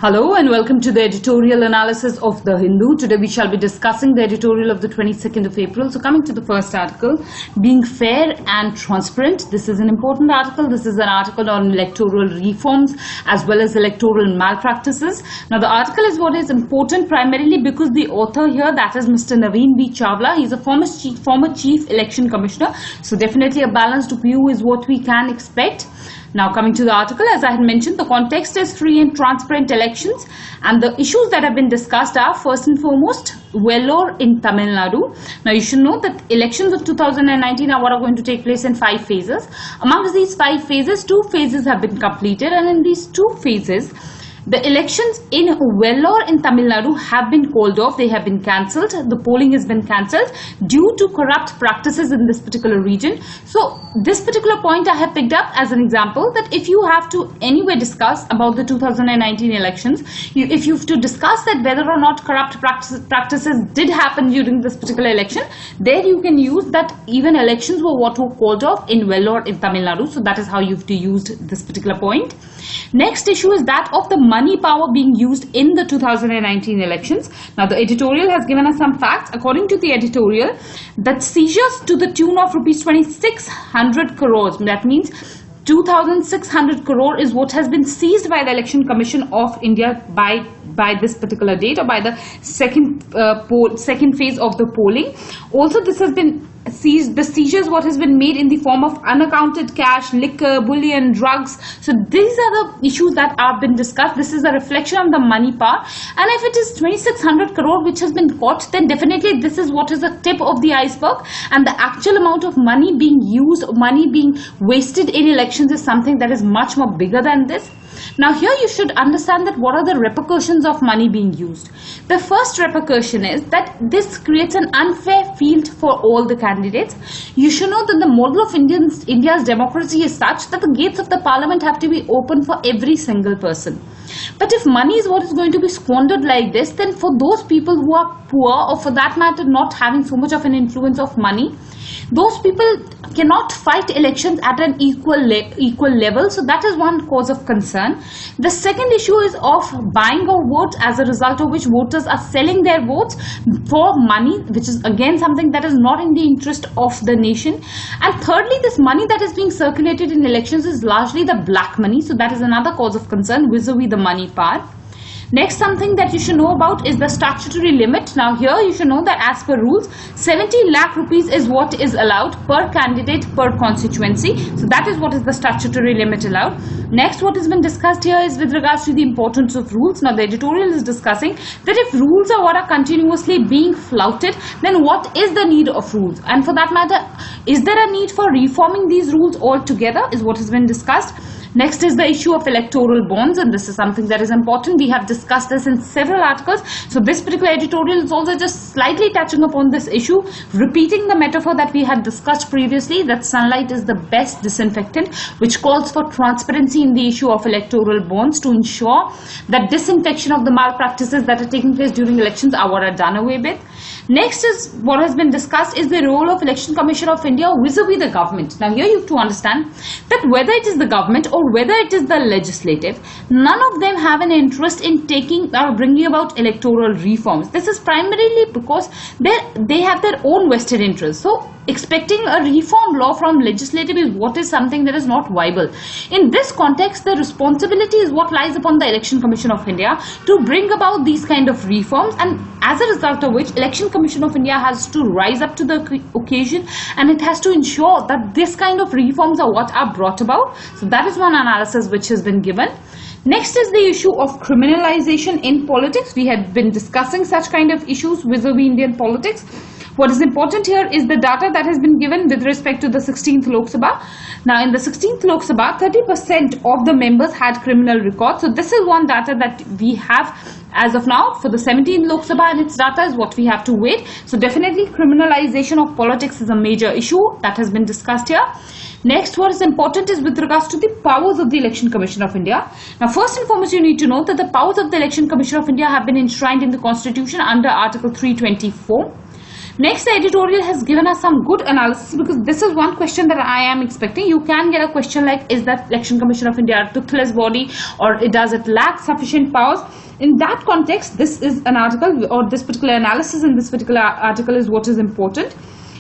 Hello and welcome to the editorial analysis of the Hindu. Today we shall be discussing the editorial of the 22nd of April. So coming to the first article, being fair and transparent. This is an important article. This is an article on electoral reforms as well as electoral malpractices. Now the article is what is important primarily because the author here, that is Mr. Naveen B. Chawla, he is a former chief election commissioner. So definitely a balanced view is what we can expect. Now coming to the article, as I had mentioned, the context is free and transparent elections, and the issues that have been discussed are first and foremost Vellore in Tamil Nadu. Now you should know that elections of 2019 are going to take place in 5 phases. Amongst these 5 phases, 2 phases have been completed, and in these 2 phases, the elections in Vellore in Tamil Nadu have been called off. They have been cancelled. The polling has been cancelled due to corrupt practices in this particular region. So this particular point I have picked up as an example that if you have to anyway discuss about the 2019 elections, if you have to discuss that whether or not corrupt practices did happen during this particular election, there you can use that even elections were what were called off in Vellore in Tamil Nadu. So that is how you have to use this particular point. Next issue is that of the money power being used in the 2019 elections. Now the editorial has given us some facts. According to the editorial, that seizures to the tune of rupees 2600 crores, that means 2,600 crore is what has been seized by the Election Commission of India by this particular date, or by the second phase of the polling. Also, this has been seized. The seizures what has been made in the form of unaccounted cash, liquor, bullion, drugs. So these are the issues that have been discussed. This is a reflection on the money power, and if it is 2600 crore which has been caught, then definitely this is what is the tip of the iceberg, and the actual amount of money being used, money being wasted in elections is something that is much more bigger than this. Now here you should understand that what are the repercussions of money being used. The first repercussion is that this creates an unfair field for all the candidates. You should know that the model of India's democracy is such that the gates of the parliament have to be open for every single person. But if money is what is going to be squandered like this, then for those people who are poor, or for that matter not having so much of an influence of money, those people cannot fight elections at an equal level. So that is one cause of concern. The second issue is of buying of votes, as a result of which voters are selling their votes for money, which is again something that is not in the interest of the nation. And thirdly, this money that is being circulated in elections is largely the black money. So that is another cause of concern vis-a-vis the money part. Next, something that you should know about is the statutory limit. Now here you should know that as per rules, 70 lakh rupees is what is allowed per candidate per constituency. So that is what is the statutory limit allowed. Next, what has been discussed here is with regards to the importance of rules. Now the editorial is discussing that if rules are what are continuously being flouted, then what is the need of rules? And for that matter, is there a need for reforming these rules altogether is what has been discussed. Next is the issue of electoral bonds, and this is something that is important. We have discussed this in several articles. So this particular editorial is also just slightly touching upon this issue, repeating the metaphor that we had discussed previously, that sunlight is the best disinfectant, which calls for transparency in the issue of electoral bonds to ensure that disinfection of the malpractices that are taking place during elections are done away with. Next is what has been discussed is the role of Election Commission of India vis-a-vis the government. Now here you have to understand that whether it is the government or whether it is the legislative, none of them have an interest in taking or bringing about electoral reforms. This is primarily because they have their own vested interests. So expecting a reform law from legislative is what is something that is not viable. In this context, the responsibility is what lies upon the Election Commission of India to bring about these kind of reforms, and as a result of which Election Commission of India has to rise up to the occasion, and it has to ensure that this kind of reforms are what are brought about. So that is one analysis which has been given. Next is the issue of criminalization in politics. We had been discussing such kind of issues vis-a-vis Indian politics. What is important here is the data that has been given with respect to the 16th Lok Sabha. Now in the 16th Lok Sabha, 30% of the members had criminal records. So this is one data that we have as of now. For the 17th Lok Sabha and its data is what we have to wait. So definitely criminalization of politics is a major issue that has been discussed here. Next, what is important is with regards to the powers of the Election Commission of India. Now first and foremost, you need to know that the powers of the Election Commission of India have been enshrined in the Constitution under Article 324. Next, the editorial has given us some good analysis, because this is one question that I am expecting. You can get a question like, is that Election Commission of India a toothless body, or does it lack sufficient powers? In that context, this is an article, or this particular analysis in this particular article is what is important.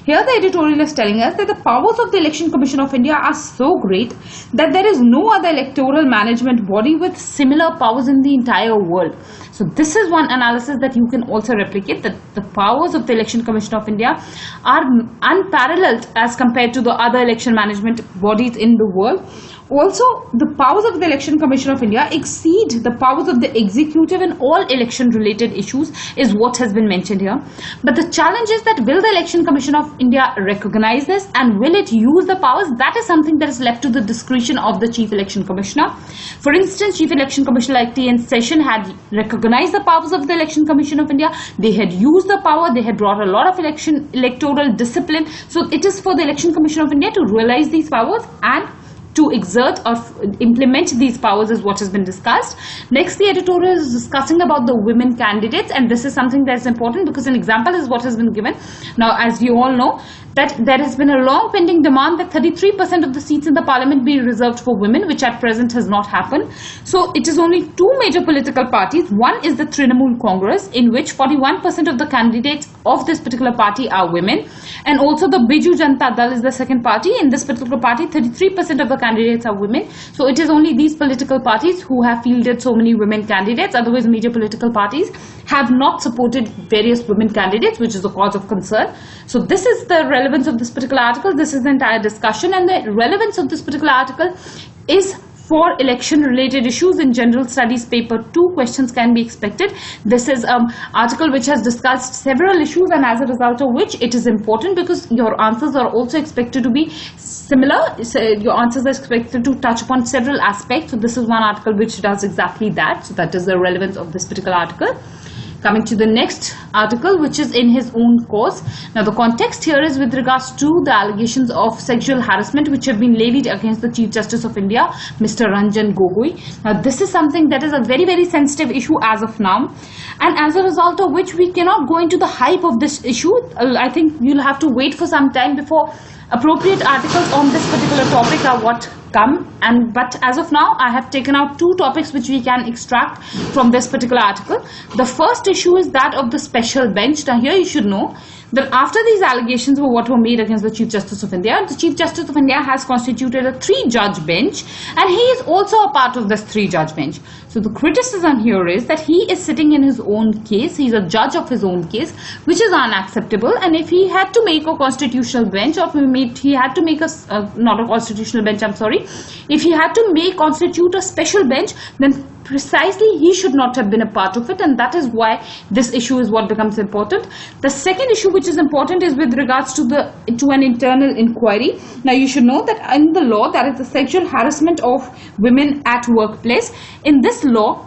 Here the editorial is telling us that the powers of the Election Commission of India are so great that there is no other electoral management body with similar powers in the entire world. So this is one analysis that you can also replicate, that the powers of the Election Commission of India are unparalleled as compared to the other election management bodies in the world. Also, the powers of the Election Commission of India exceed the powers of the executive in all election-related issues, is what has been mentioned here. But the challenge is that will the Election Commission of India recognize this, and will it use the powers? That is something that is left to the discretion of the Chief Election Commissioner. For instance, Chief Election Commissioner like T.N. Session had recognized the powers of the Election Commission of India. They had used the power. They had brought a lot of electoral discipline. So it is for the Election Commission of India to realize these powers and to exert or implement these powers is what has been discussed. Next, the editorial is discussing about the women candidates, and this is something that is important because an example is what has been given. Now, as you all know, that there has been a long pending demand that 33% of the seats in the parliament be reserved for women, which at present has not happened. So it is only two major political parties. One is the Trinamool Congress, in which 41% of the candidates of this particular party are women, and also the Biju Janata Dal is the second party. In this particular party, 33% of the candidates are women. So it is only these political parties who have fielded so many women candidates. Otherwise, major political parties have not supported various women candidates, which is a cause of concern. So this is the relevance of this particular article. This is the entire discussion, and the relevance of this particular article is for election related issues. In General Studies paper 2, questions can be expected. This is an article which has discussed several issues, and as a result of which it is important because your answers are also expected to be similar. So your answers are expected to touch upon several aspects. So this is one article which does exactly that. So that is the relevance of this particular article. Coming to the next article, which is in his own cause. Now, the context here is with regards to the allegations of sexual harassment which have been levied against the Chief Justice of India, Mr. Ranjan Gogoi. Now, this is something that is a very, very sensitive issue as of now, and as a result of which we cannot go into the hype of this issue. I think you'll have to wait for some time before appropriate articles on this particular topic are what come. But as of now, I have taken out two topics which we can extract from this particular article. The first issue is that of the special bench. Now here you should know that after these allegations were made against the Chief Justice of India, the Chief Justice of India has constituted a 3-judge bench, and he is also a part of this 3-judge bench. So the criticism here is that he is sitting in his own case, he is a judge of his own case, which is unacceptable. And if he had to make a constitutional bench, or he had to make not a constitutional bench, I'm sorry, if he had to constitute a special bench, then precisely he should not have been a part of it, and that is why this issue is what becomes important. The second issue which is important is with regards to an internal inquiry. Now you should know that in the law, that is the sexual harassment of women at workplace. In this law,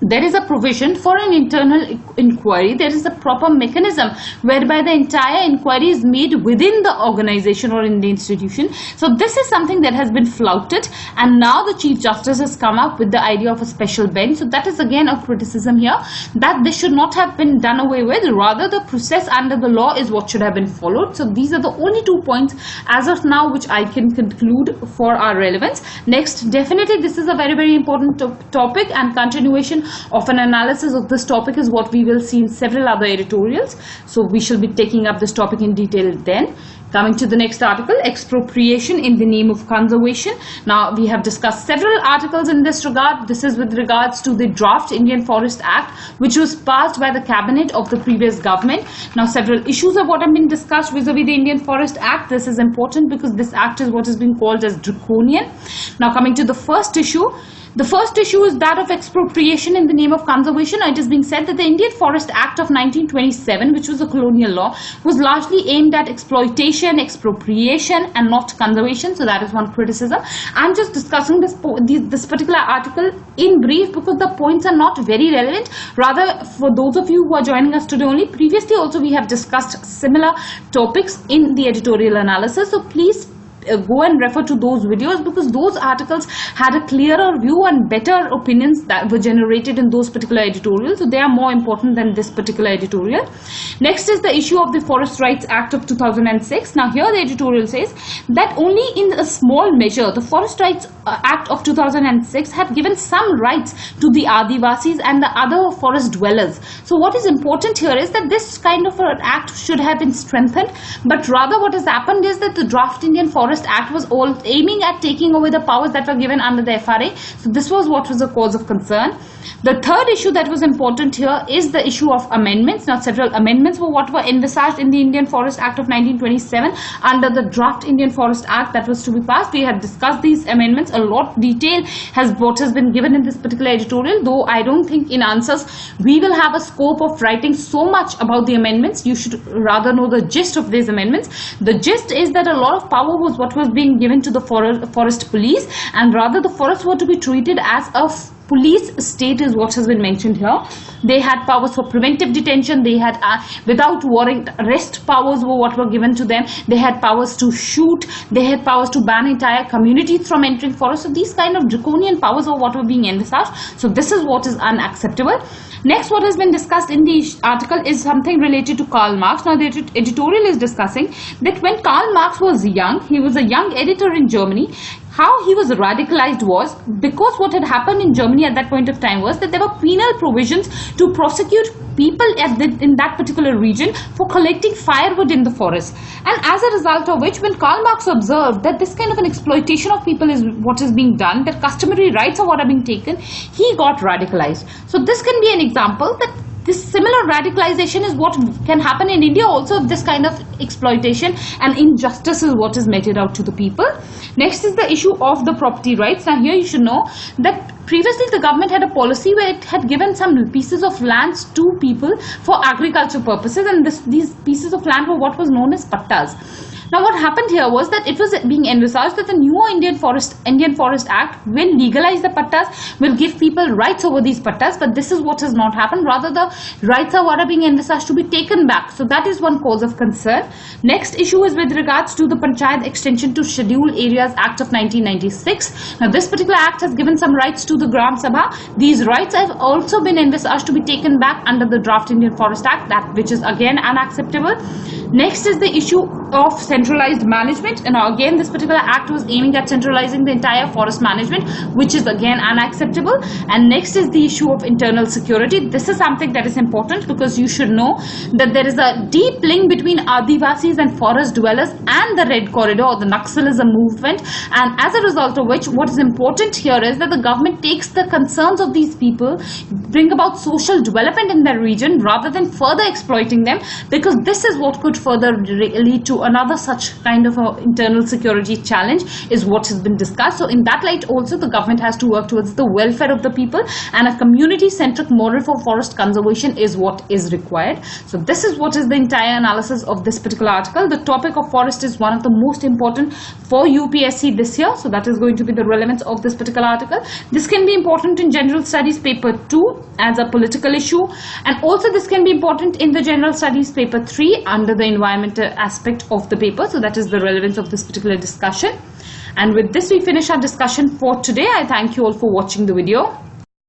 there is a provision for an internal inquiry. There is a proper mechanism whereby the entire inquiry is made within the organization or in the institution. So this is something that has been flouted, and now the Chief Justice has come up with the idea of a special bench. So that is again a criticism here, that this should not have been done away with. Rather, the process under the law is what should have been followed. So these are the only 2 points as of now which I can conclude for our relevance. Next, definitely this is a very, very important topic, and continuation of an analysis of this topic is what we will see in several other editorials. So we shall be taking up this topic in detail then. Coming to the next article, expropriation in the name of conservation. Now, we have discussed several articles in this regard. This is with regards to the draft Indian Forest Act, which was passed by the cabinet of the previous government. Now, several issues of what have been discussed vis-a-vis the Indian Forest Act. This is important because this act is what has been called as draconian. Now, coming to the first issue. The first issue is that of expropriation in the name of conservation. It is being said that the Indian Forest Act of 1927, which was a colonial law, was largely aimed at exploitation, expropriation, and not conservation. So that is one criticism. I'm just discussing this particular article in brief because the points are not very relevant. Rather, for those of you who are joining us today only, previously also we have discussed similar topics in the editorial analysis. So please go and refer to those videos, because those articles had a clearer view and better opinions that were generated in those particular editorials. So they are more important than this particular editorial. Next is the issue of the Forest Rights Act of 2006. Now here the editorial says that only in a small measure the Forest Rights Act of 2006 had given some rights to the Adivasis and the other forest dwellers. So what is important here is that this kind of an act should have been strengthened, but rather what has happened is that the draft Indian Forest Act was all aiming at taking away the powers that were given under the FRA. So this was what was a cause of concern. The third issue that was important here is the issue of amendments. Now several amendments were what were envisaged in the Indian Forest Act of 1927 under the draft Indian Forest Act that was to be passed. We had discussed these amendments. A lot detail has been given in this particular editorial, though I don't think in answers we will have a scope of writing so much about the amendments. You should rather know the gist of these amendments. The gist is that a lot of power was what was being given to the forest police, and rather the forests were to be treated as a police state is what has been mentioned here. They had powers for preventive detention. They had without warrant arrest powers were what were given to them. They had powers to shoot. They had powers to ban entire communities from entering forests. So these kind of draconian powers are what were being envisaged. So this is what is unacceptable. Next, what has been discussed in the article is something related to Karl Marx. Now the editorial is discussing that when Karl Marx was young, he was a young editor in Germany. How he was radicalized was because what had happened in Germany at that point of time was that there were penal provisions to prosecute people in that particular region for collecting firewood in the forest. And as a result of which, when Karl Marx observed that this kind of an exploitation of people is what is being done, that customary rights are what are being taken, he got radicalized. So this can be an example that this similar radicalization is what can happen in India also if this kind of exploitation and injustice is what is meted out to the people. Next is the issue of the property rights. Now here you should know that previously the government had a policy where it had given some pieces of lands to people for agriculture purposes, and these pieces of land were what was known as pattas. Now what happened here was that it was being envisaged that the newer Indian Forest Act will legalize the pattas, will give people rights over these pattas, but this is what has not happened. Rather the rights are what are being envisaged to be taken back. So that is one cause of concern. Next issue is with regards to the Panchayat Extension to Scheduled Areas Act of 1996. Now this particular act has given some rights to the Gram Sabha. These rights have also been envisaged to be taken back under the draft Indian Forest Act, which is again unacceptable. Next is the issue of centralized management, and again this particular act was aiming at centralizing the entire forest management, which is again unacceptable. And next is the issue of internal security. This is something that is important because you should know that there is a deep link between Adivasis and forest dwellers and the Red Corridor or the Naxalism movement, and as a result of which what is important here is that the government takes the concerns of these people, bring about social development in their region rather than further exploiting them, because this is what could further lead to another such kind of a internal security challenge is what has been discussed. So in that light also the government has to work towards the welfare of the people, and a community-centric model for forest conservation is what is required. So this is what is the entire analysis of this particular article. The topic of forest is one of the most important for UPSC this year, so that is going to be the relevance of this particular article. This can be important in General Studies paper 2 as a political issue, and also this can be important in the General Studies paper 3 under the environmental aspect of the paper. So that is the relevance of this particular discussion. And with this we finish our discussion for today. I thank you all for watching the video.